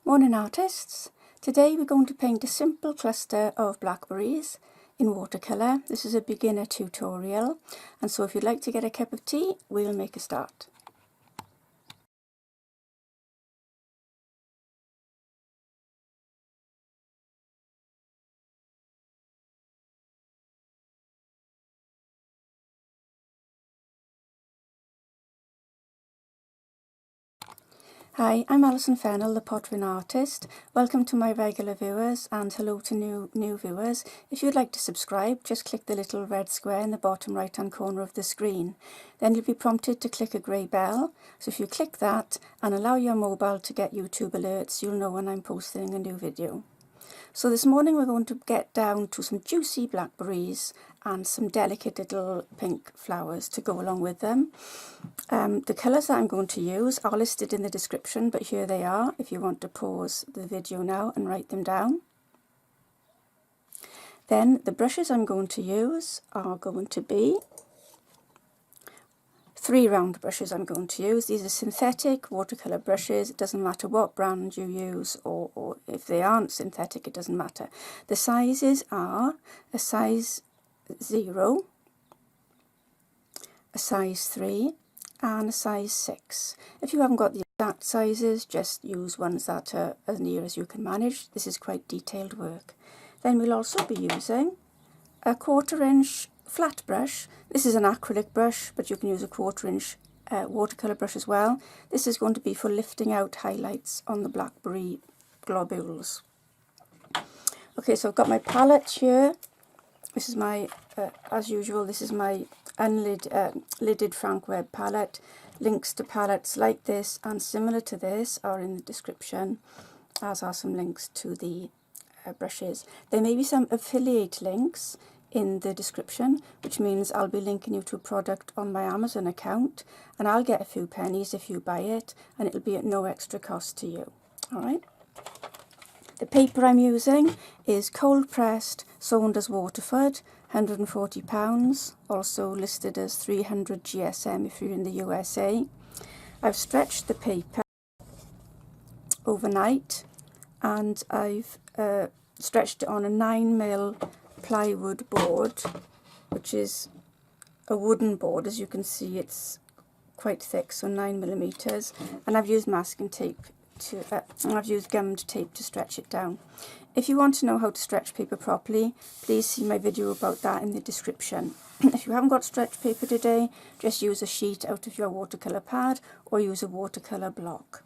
Morning artists! Today we're going to paint a simple cluster of blackberries in watercolour. This is a beginner tutorial, and so if you'd like to get a cup of tea, we'll make a start. Hi, I'm Alison Fennell, the pottering artist. Welcome to my regular viewers and hello to new viewers. If you'd like to subscribe, just click the little red square in the bottom right hand corner of the screen. Then you'll be prompted to click a grey bell. So if you click that and allow your mobile to get YouTube alerts, you'll know when I'm posting a new video. So this morning we're going to get down to some juicy blackberries and some delicate little pink flowers to go along with them. The colours that I'm going to use are listed in the description, but here they are if you want to pause the video now and write them down. Then the brushes I'm going to use are going to be 3 round brushes I'm going to use. These are synthetic watercolour brushes. It doesn't matter what brand you use, or if they aren't synthetic, it doesn't matter. The sizes are a size 0, a size 3 and a size 6. If you haven't got the exact sizes, just use ones that are as near as you can manage. This is quite detailed work. Then we'll also be using a 1/4 inch flat brush. This is an acrylic brush, but you can use a 1/4 inch watercolour brush as well. This is going to be for lifting out highlights on the blackberry globules. Okay, so I've got my palette here. This is my, as usual, this is my lidded Frank Webb palette. Links to palettes like this and similar to this are in the description, as are some links to the brushes. There may be some affiliate links in the description, which means I'll be linking you to a product on my Amazon account, and I'll get a few pennies if you buy it, and it'll be at no extra cost to you. Alright. The paper I'm using is cold pressed Saunders Waterford, £140, also listed as 300 GSM if you're in the USA. I've stretched the paper overnight, and I've stretched it on a 9mm plywood board, which is a wooden board. As you can see, it's quite thick, so 9mm, and I've used masking tape I've used gummed tape to stretch it down. If you want to know how to stretch paper properly, please see my video about that in the description. If you haven't got stretch paper today, just use a sheet out of your watercolour pad or use a watercolour block.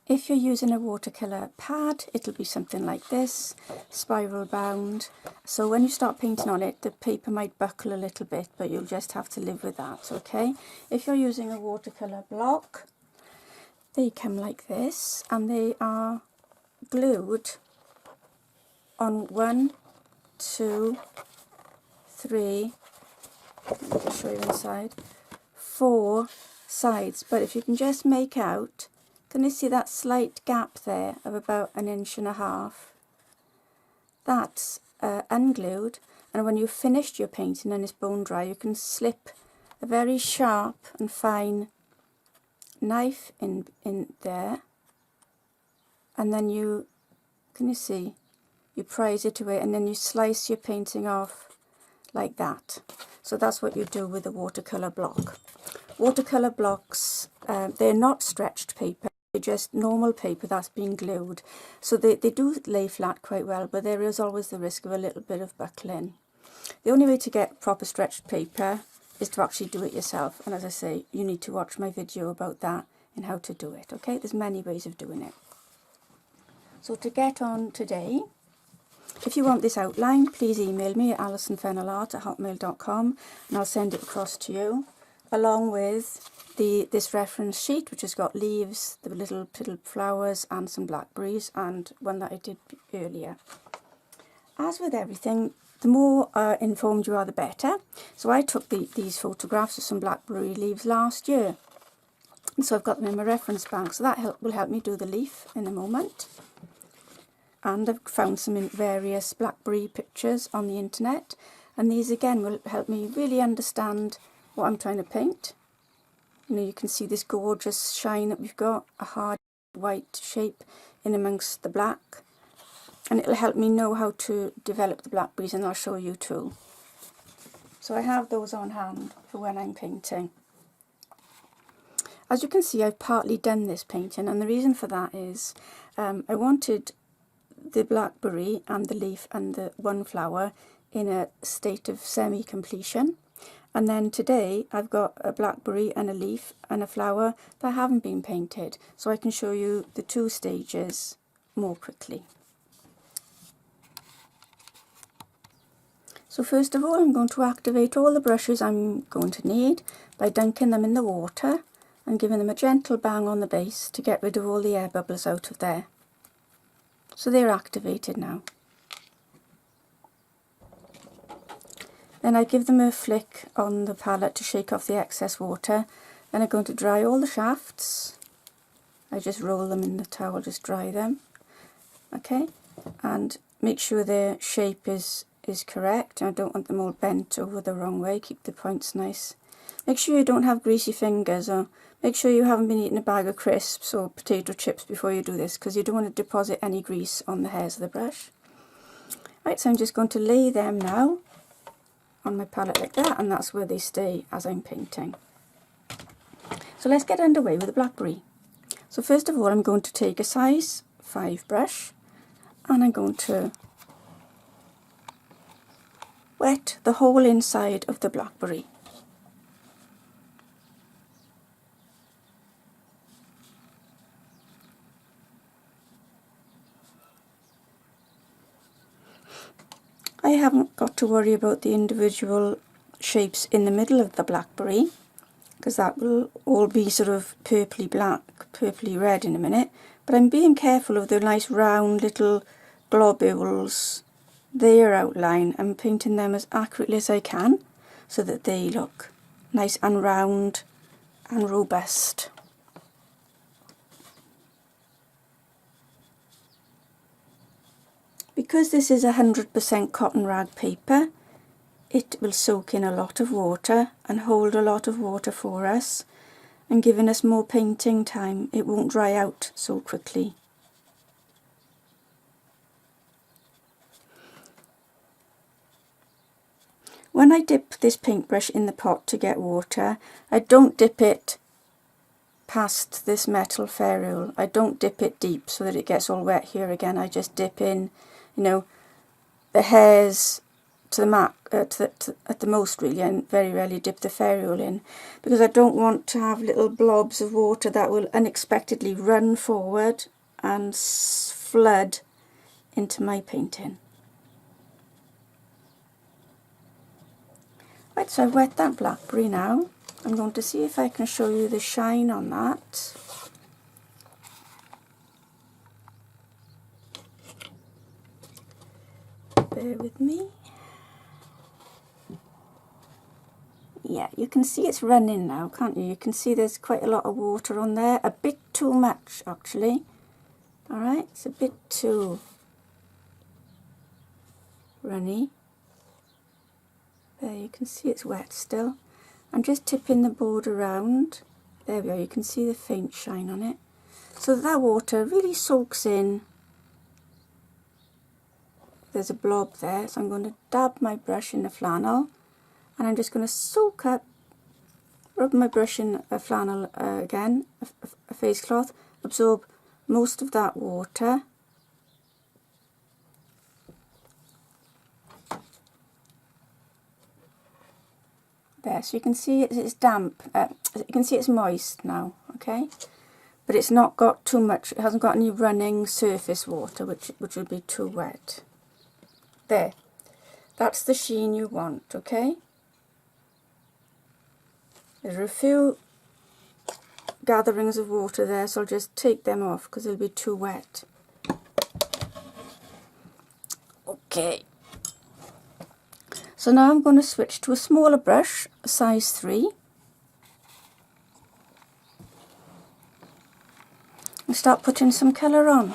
If you're using a watercolour pad, it'll be something like this, spiral bound. So when you start painting on it, the paper might buckle a little bit, but you'll just have to live with that, okay? If you're using a watercolour block, they come like this, and they are glued on 1, 2, 3, let me show you inside, 4 sides. But if you can just make out, can you see that slight gap there of about 1.5 inches? That's unglued, and when you've finished your painting and it's bone dry, you can slip a very sharp and fine knife in there, and then you see, you prise it away, and then you slice your painting off like that. So that's what you do with a watercolour block. Watercolour blocks, they're not stretched paper. They're just normal paper that's been glued. So they do lay flat quite well, but there is always the risk of a little bit of buckling. The only way to get proper stretched paper is to actually do it yourself. And as I say, you need to watch my video about that and how to do it. Okay, there's many ways of doing it. So to get on today, if you want this outline, please email me at alisonfennellart@hotmail.com and I'll send it across to you, along with this reference sheet, which has got leaves, the little flowers and some blackberries, and one that I did earlier. As with everything, the more informed you are, the better. So I took these photographs of some blackberry leaves last year, and so I've got them in my reference bank, so that will help me do the leaf in a moment. And I've found some in various blackberry pictures on the internet, and these again will help me really understand what I'm trying to paint. You know, you can see this gorgeous shine that we've got, a hard white shape in amongst the black. And it'll help me know how to develop the blackberries, and I'll show you too. So I have those on hand for when I'm painting. As you can see, I've partly done this painting, and the reason for that is I wanted the blackberry and the leaf and the one flower in a state of semi-completion. And then today I've got a blackberry and a leaf and a flower that haven't been painted, so I can show you the two stages more quickly. So first of all, I'm going to activate all the brushes I'm going to need by dunking them in the water and giving them a gentle bang on the base to get rid of all the air bubbles out of there. So they're activated now. Then I give them a flick on the palette to shake off the excess water. Then I'm going to dry all the shafts. I just roll them in the towel, just dry them. Okay, and make sure their shape is correct. I don't want them all bent over the wrong way. Keep the points nice. Make sure you don't have greasy fingers, or make sure you haven't been eating a bag of crisps or potato chips before you do this, because you don't want to deposit any grease on the hairs of the brush. Right, so I'm just going to lay them now on my palette like that, and that's where they stay as I'm painting. So let's get underway with the blackberry. So first of all, I'm going to take a size 5 brush, and I'm going to wet the whole inside of the blackberry. I haven't got to worry about the individual shapes in the middle of the blackberry, because that will all be sort of purpley black, purpley red in a minute, but I'm being careful of the nice round little globules, their outline. I'm painting them as accurately as I can so that they look nice and round and robust. Because this is 100% cotton rag paper, it will soak in a lot of water and hold a lot of water for us, and giving us more painting time. It won't dry out so quickly. When I dip this paintbrush in the pot to get water, I don't dip it past this metal ferrule. I don't dip it deep so that it gets all wet here again. I just dip in, you know, the hairs to the mark, at the most really, and very rarely dip the ferrule in, because I don't want to have little blobs of water that will unexpectedly run forward and flood into my painting. Right, so I've wet that blackberry now. I'm going to see if I can show you the shine on that. Bear with me. Yeah, you can see it's running now, can't you? You can see there's quite a lot of water on there. A bit too much, actually. Alright, it's a bit too runny. There, you can see it's wet still. I'm just tipping the board around. There we are, you can see the faint shine on it. So that water really soaks in. There's a blob there, so I'm going to dab my brush in the flannel, and I'm just going to soak up, rub my brush in a flannel again, a face cloth, absorb most of that water. There, so you can see it's damp, you can see it's moist now, okay? But it's not got too much, it hasn't got any running surface water, which would be too wet. There, that's the sheen you want, okay? There are a few gatherings of water there, so I'll just take them off because they'll be too wet. Okay. So now I'm going to switch to a smaller brush, a size 3. And start putting some colour on.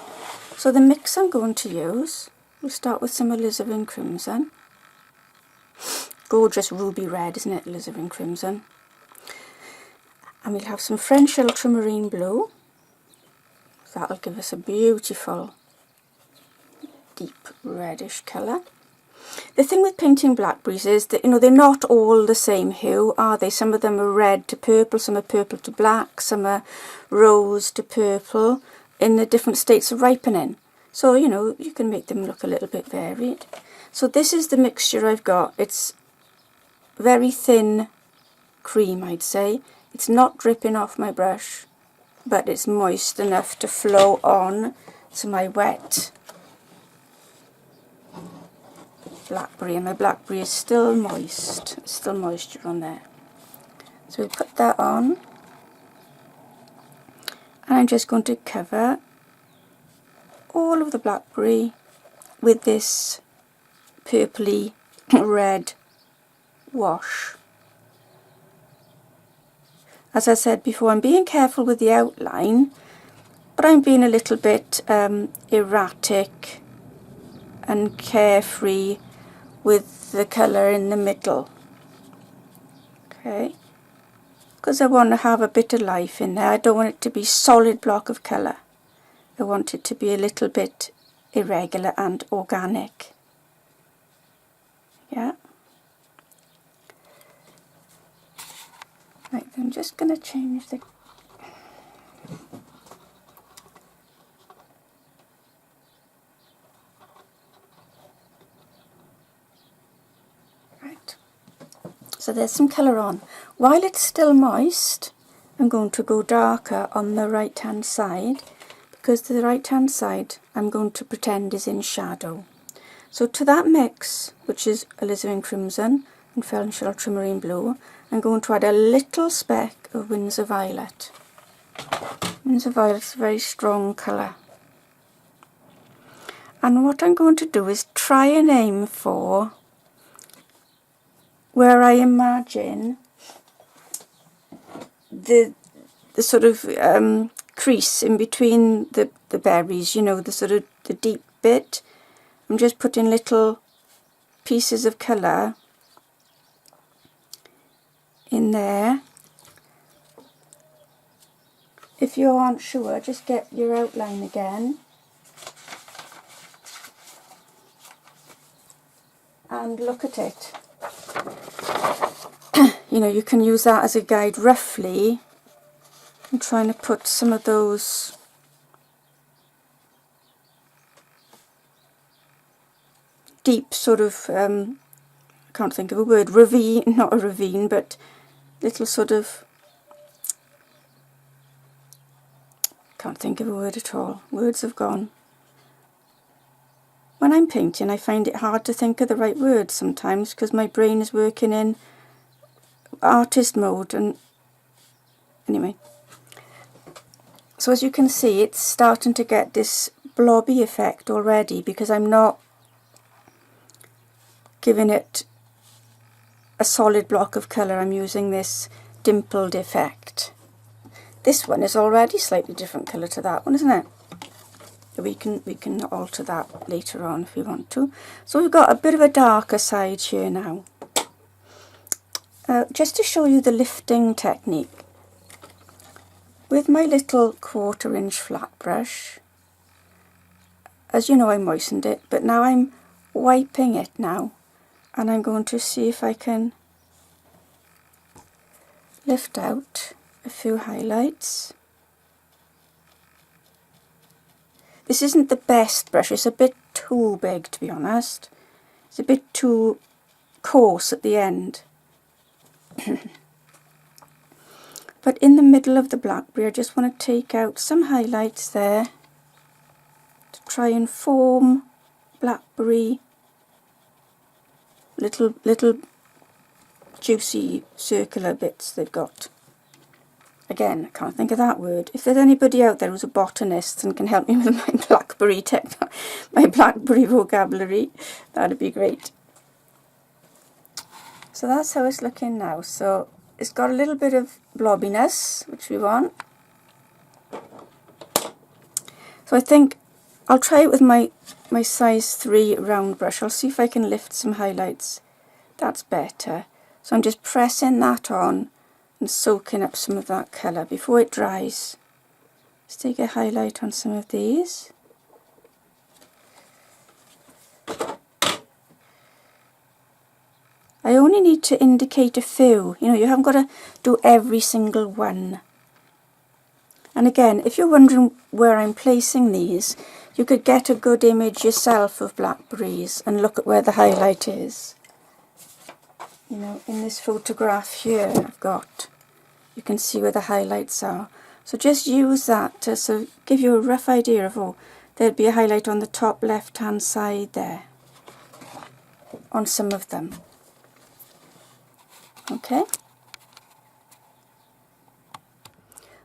So the mix I'm going to use, we'll start with some alizarin crimson. Gorgeous ruby red, isn't it, alizarin crimson? And we'll have some French Ultramarine blue. That'll give us a beautiful deep reddish colour. The thing with painting blackberries is that, you know, they're not all the same hue, are they? Some of them are red to purple, some are purple to black, some are rose to purple in the different states of ripening. So, you know, you can make them look a little bit varied. So this is the mixture I've got. It's very thin cream, I'd say. It's not dripping off my brush, but it's moist enough to flow on to my wet blackberry, and my blackberry is still moist. There's still moisture on there. So we put that on, and I'm just going to cover all of the blackberry with this purpley red wash. As I said before, I'm being careful with the outline, but I'm being a little bit erratic and carefree with the colour in the middle. Okay, because I want to have a bit of life in there. I don't want it to be solid block of colour. I want it to be a little bit irregular and organic. Yeah. Right, I'm just going to change the... Right. So there's some colour on. While it's still moist, I'm going to go darker on the right hand side, because the right hand side I'm going to pretend is in shadow. So to that mix, which is alizarin crimson and French ultramarine blue, I'm going to add a little speck of Winsor Violet. Winsor Violet's a very strong colour. And what I'm going to do is try and aim for where I imagine the sort of crease in between the berries, you know, the sort of the deep bit. I'm just putting little pieces of colour in there. If you aren't sure, just get your outline again and look at it. You know, you can use that as a guide roughly. I'm trying to put some of those deep sort of, I can't think of a word, ravine, not a ravine, but little sort of, can't think of a word at all, words have gone. When I'm painting, I find it hard to think of the right words sometimes, because my brain is working in artist mode. And anyway, so as you can see, it's starting to get this blobby effect already, because I'm not giving it a solid block of colour. I'm using this dimpled effect. This one is already slightly different colour to that one, isn't it? We can alter that later on if we want to. So we've got a bit of a darker side here now. Just to show you the lifting technique, with my little 1/4 inch flat brush, as you know, I moistened it, but now I'm wiping it now, and I'm going to see if I can lift out a few highlights. This isn't the best brush, it's a bit too big, to be honest. It's a bit too coarse at the end. But in the middle of the blackberry, I just want to take out some highlights there to try and form blackberry little juicy circular bits they've got. Again, I can't think of that word. If there's anybody out there who's a botanist and can help me with my blackberry vocabulary, that'd be great. So that's how it's looking now. So it's got a little bit of blobbiness, which we want. So I think I'll try it with my size 3 round brush. I'll see if I can lift some highlights. That's better. So I'm just pressing that on and soaking up some of that colour before it dries. Let's take a highlight on some of these. I only need to indicate a few, you know, you haven't got to do every single one. And again, if you're wondering where I'm placing these, you could get a good image yourself of blackberries and look at where the highlight is. You know, in this photograph here I've got, you can see where the highlights are. So just use that to give you a rough idea of, oh, there'd be a highlight on the top left hand side there, on some of them. Okay?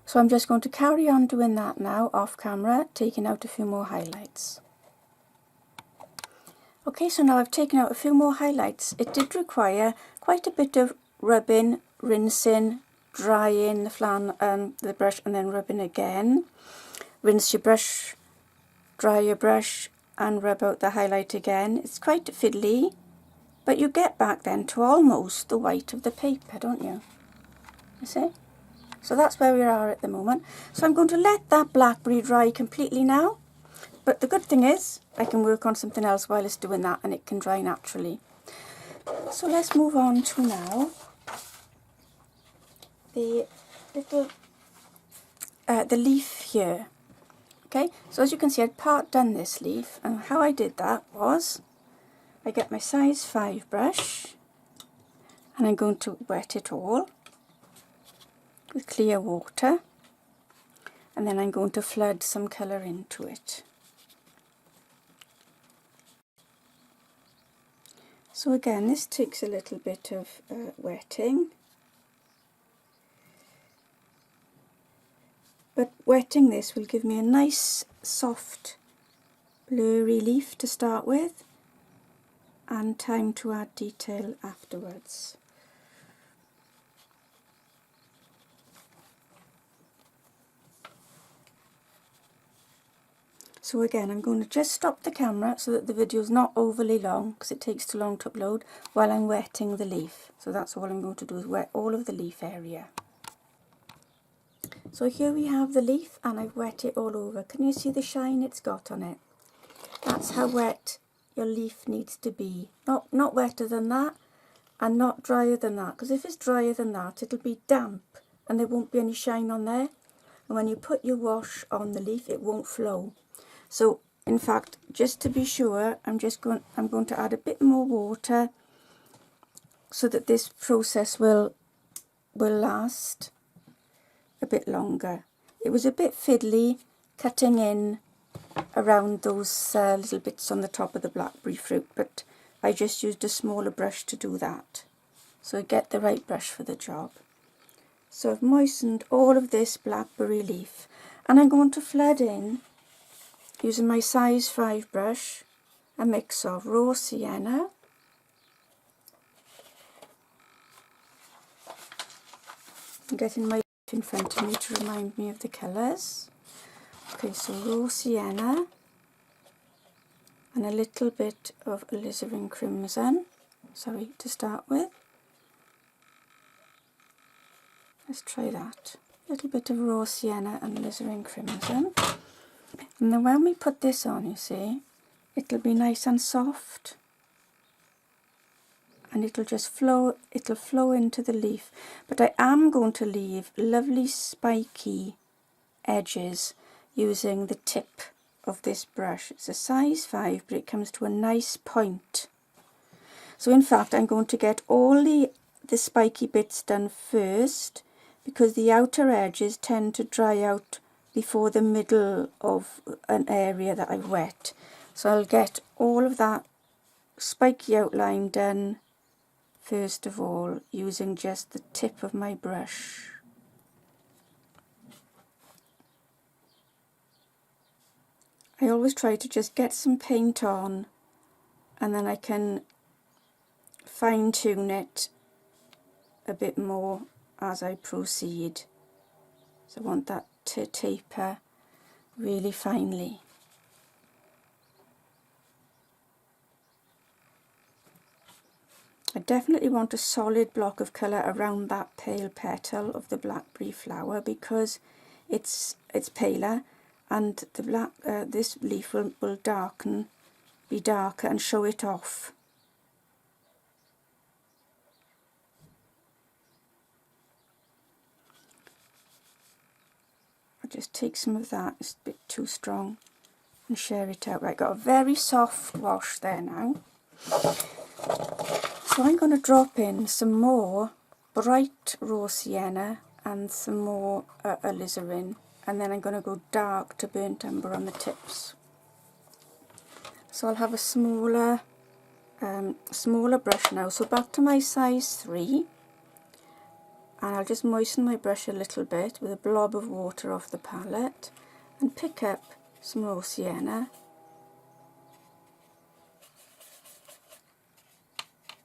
So I'm just going to carry on doing that now off camera, taking out a few more highlights. Okay, so now I've taken out a few more highlights. It did require quite a bit of rubbing, rinsing, drying the brush and then rubbing again. Rinse your brush, dry your brush and rub out the highlight again. It's quite fiddly, but you get back then to almost the white of the paper, don't you? You see? So that's where we are at the moment. So I'm going to let that blackberry dry completely now. But the good thing is I can work on something else while it's doing that and it can dry naturally. So let's move on to now the little the leaf here. Okay, so as you can see I'd part done this leaf, and how I did that was I get my size 5 brush and I'm going to wet it all with clear water, and then I'm going to flood some colour into it. So again, this takes a little bit of wetting, but wetting this will give me a nice soft blurry leaf to start with and time to add detail afterwards. So again, I'm going to just stop the camera so that the video is not overly long, because it takes too long to upload, while I'm wetting the leaf. So that's all I'm going to do, is wet all of the leaf area. So here we have the leaf and I've wet it all over. Can you see the shine it's got on it? That's how wet your leaf needs to be. Not wetter than that and not drier than that, because if it's drier than that it'll be damp and there won't be any shine on there. And when you put your wash on the leaf it won't flow. So in fact, just to be sure, I'm going to add a bit more water so that this process will last a bit longer. It was a bit fiddly cutting in around those little bits on the top of the blackberry fruit, but I just used a smaller brush to do that. So get the right brush for the job. So I've moistened all of this blackberry leaf and I'm going to flood in, using my size 5 brush, a mix of raw sienna, I'm getting my leaf in front of me to remind me of the colours. Okay, so raw sienna and a little bit of alizarin crimson, to start with. Let's try that. A little bit of raw sienna and alizarin crimson. And then when we put this on, you see, it'll be nice and soft and it'll just flow into the leaf. But I am going to leave lovely spiky edges using the tip of this brush. It's a size 5, but it comes to a nice point. So in fact I'm going to get all the spiky bits done first, because the outer edges tend to dry out before the middle of an area that I've wet. So I'll get all of that spiky outline done first of all, using just the tip of my brush. I always try to just get some paint on and then I can fine tune it a bit more as I proceed. So I want that to taper really finely. I definitely want a solid block of colour around that pale petal of the blackberry flower because it's paler, and the this leaf will be darker and show it off. I'll just take some of that, it's a bit too strong, and share it out. Right, got a very soft wash there now. So I'm going to drop in some more bright raw sienna and some more alizarin, and then I'm going to go dark to burnt umber on the tips. So I'll have a smaller brush now. So back to my size 3, and I'll just moisten my brush a little bit with a blob of water off the palette and pick up some raw sienna.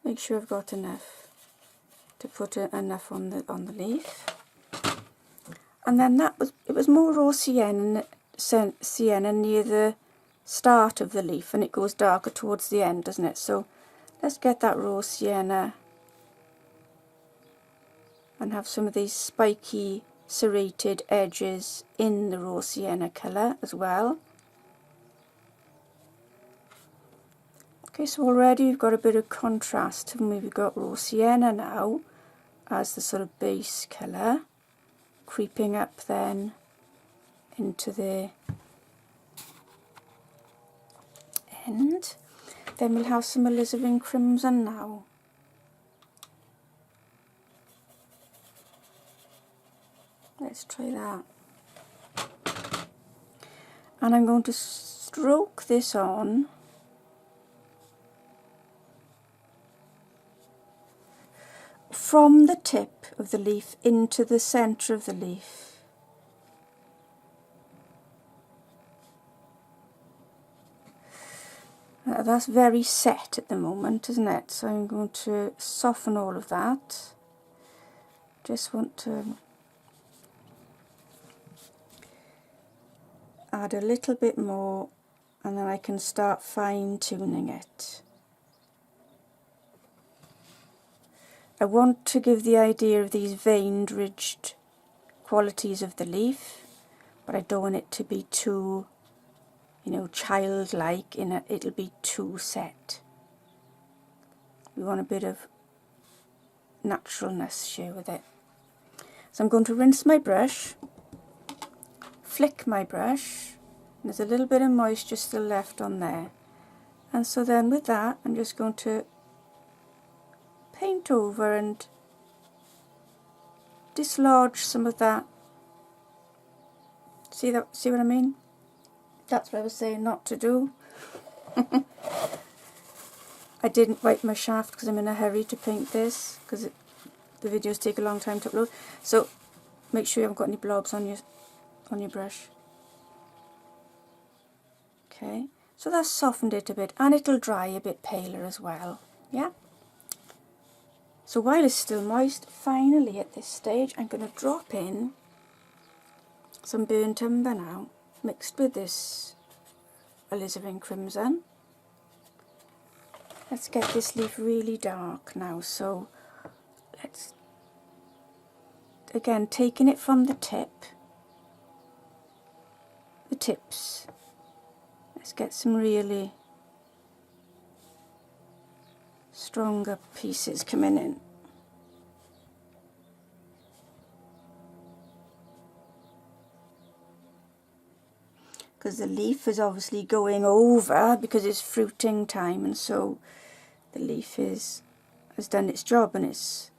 Make sure I've got enough to put enough on the leaf, and then it was more raw sienna near the start of the leaf, and it goes darker towards the end, doesn't it? So let's get that raw sienna and have some of these spiky serrated edges in the raw sienna colour as well. Okay, so already we've got a bit of contrast, and we've got raw sienna now as the sort of base colour, creeping up then into the end. Then we'll have some alizarin crimson now. Let's try that. And I'm going to stroke this on from the tip of the leaf into the centre of the leaf. That's very set at the moment, isn't it? So I'm going to soften all of that. Just want to add a little bit more, and then I can start fine-tuning it. I want to give the idea of these veined, ridged qualities of the leaf, but I don't want it to be too, you know, childlike. It'll be too set. We want a bit of naturalness here with it. So I'm going to rinse my brush, flick my brush, and there's a little bit of moisture still left on there. And so then with that, I'm just going to paint over and dislodge some of that. See what I mean? That's what I was saying not to do. I didn't wipe my shaft because I'm in a hurry to paint this, because the videos take a long time to upload. So make sure you haven't got any blobs on your brush. Okay, so that's softened it a bit, and it'll dry a bit paler as well. Yeah. So while it's still moist, finally at this stage I'm going to drop in some burnt umber now, mixed with this alizarin crimson. Let's get this leaf really dark now, so let's, again, taking it from the tips, let's get some really stronger pieces coming in. Because the leaf is obviously going over because it's fruiting time, and so the leaf has done its job and it's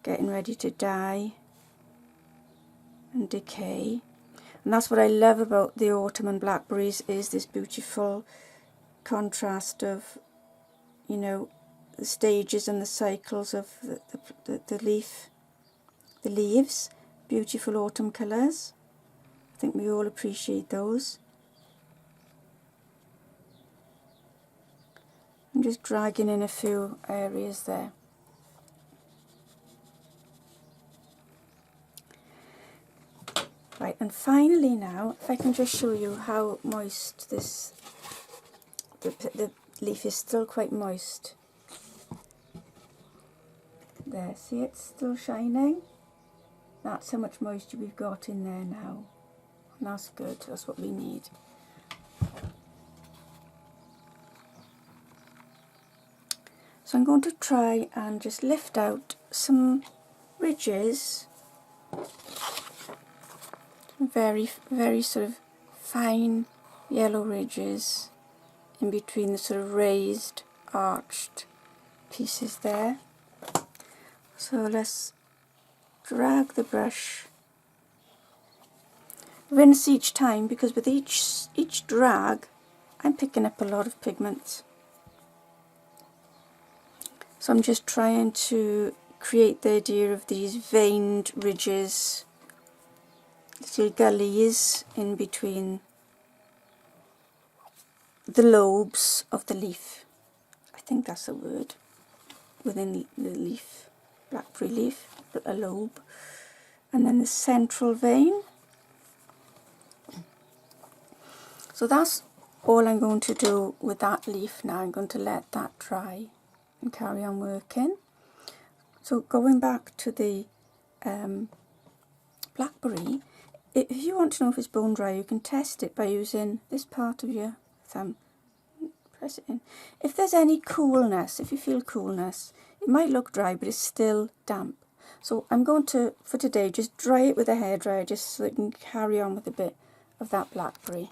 getting ready to die and decay. And that's what I love about the autumn and blackberries, is this beautiful contrast of, you know, the stages and the cycles of the leaves. Beautiful autumn colours. I think we all appreciate those. I'm just dragging in a few areas there. Right, and finally now, if I can just show you how moist this, the leaf is still quite moist. There, see it's still shining? That's how much moisture we've got in there now. And that's good, that's what we need. So I'm going to try and just lift out some ridges, very, very sort of fine yellow ridges in between the sort of raised, arched pieces there. So let's drag the brush. Rinse each time, because with each drag I'm picking up a lot of pigment. So I'm just trying to create the idea of these veined ridges, little gullies in between the lobes of the leaf. I think that's a word. Within the leaf, blackberry leaf, a lobe. And then the central vein. So that's all I'm going to do with that leaf now. I'm going to let that dry and carry on working. So going back to the blackberry, if you want to know if it's bone dry, you can test it by using this part of your thumb. Press it in. If there's any coolness, if you feel coolness, it might look dry but it's still damp. So I'm going to, for today, just dry it with a hairdryer just so it can carry on with a bit of that blackberry.